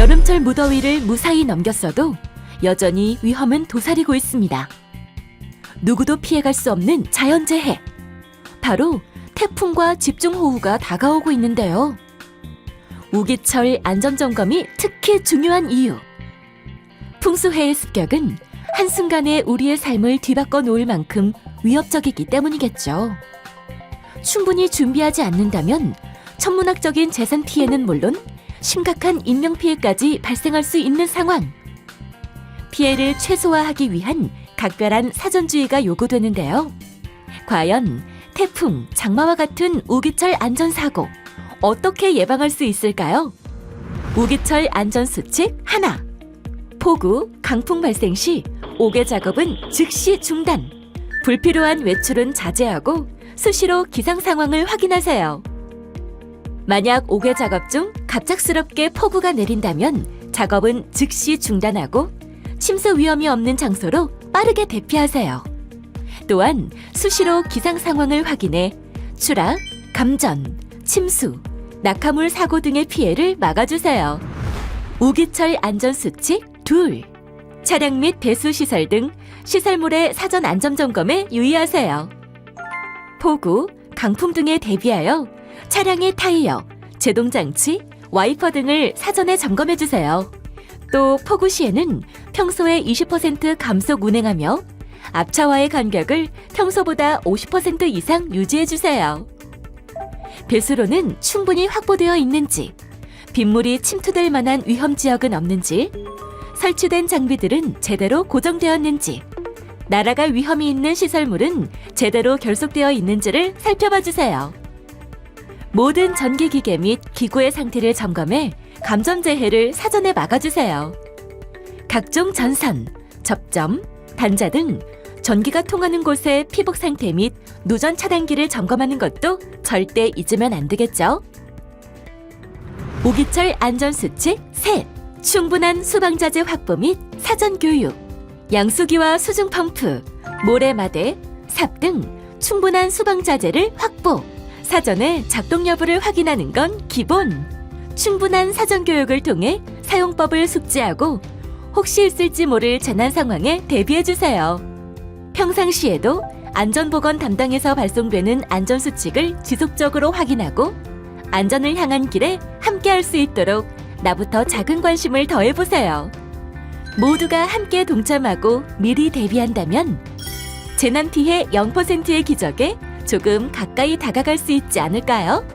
여름철 무더위를 무사히 넘겼어도 여전히 위험은 도사리고 있습니다. 누구도 피해갈 수 없는 자연재해. 바로 태풍과 집중호우가 다가오고 있는데요. 우기철 안전점검이 특히 중요한 이유. 풍수해의 습격은 한순간에 우리의 삶을 뒤바꿔 놓을 만큼 위협적이기 때문이겠죠. 충분히 준비하지 않는다면 천문학적인 재산 피해는 물론 심각한 인명피해까지 발생할 수 있는 상황. 피해를 최소화하기 위한 각별한 사전주의가 요구되는데요. 과연 태풍, 장마와 같은 우기철 안전사고 어떻게 예방할 수 있을까요? 우기철 안전수칙 하나. 폭우, 강풍 발생 시 옥외 작업은 즉시 중단. 불필요한 외출은 자제하고 수시로 기상 상황을 확인하세요. 만약 옥외 작업 중 갑작스럽게 폭우가 내린다면 작업은 즉시 중단하고 침수 위험이 없는 장소로 빠르게 대피하세요. 또한 수시로 기상 상황을 확인해 추락, 감전, 침수, 낙하물 사고 등의 피해를 막아주세요. 우기철 안전수칙 2. 차량 및 배수시설 등 시설물의 사전 안전점검에 유의하세요. 폭우, 강풍 등에 대비하여 차량의 타이어, 제동장치, 와이퍼 등을 사전에 점검해주세요. 또 폭우 시에는 평소에 20% 감속 운행하며 앞차와의 간격을 평소보다 50% 이상 유지해주세요. 배수로는 충분히 확보되어 있는지, 빗물이 침투될 만한 위험 지역은 없는지, 설치된 장비들은 제대로 고정되었는지, 날아갈 위험이 있는 시설물은 제대로 결속되어 있는지를 살펴봐주세요. 모든 전기기계 및 기구의 상태를 점검해 감전재해를 사전에 막아주세요. 각종 전선, 접점, 단자 등 전기가 통하는 곳의 피복 상태 및 누전 차단기를 점검하는 것도 절대 잊으면 안 되겠죠. 우기철 안전수칙 셋. 충분한 수방자재 확보 및 사전교육. 양수기와 수중펌프, 모래마대, 삽 등 충분한 수방자재를 확보. 사전에 작동 여부를 확인하는 건 기본. 충분한 사전교육을 통해 사용법을 숙지하고 혹시 있을지 모를 재난 상황에 대비해주세요. 평상시에도 안전보건 담당에서 발송되는 안전수칙을 지속적으로 확인하고 안전을 향한 길에 함께할 수 있도록 나부터 작은 관심을 더해보세요. 모두가 함께 동참하고 미리 대비한다면 재난 피해 0%의 기적에 조금 가까이 다가갈 수 있지 않을까요?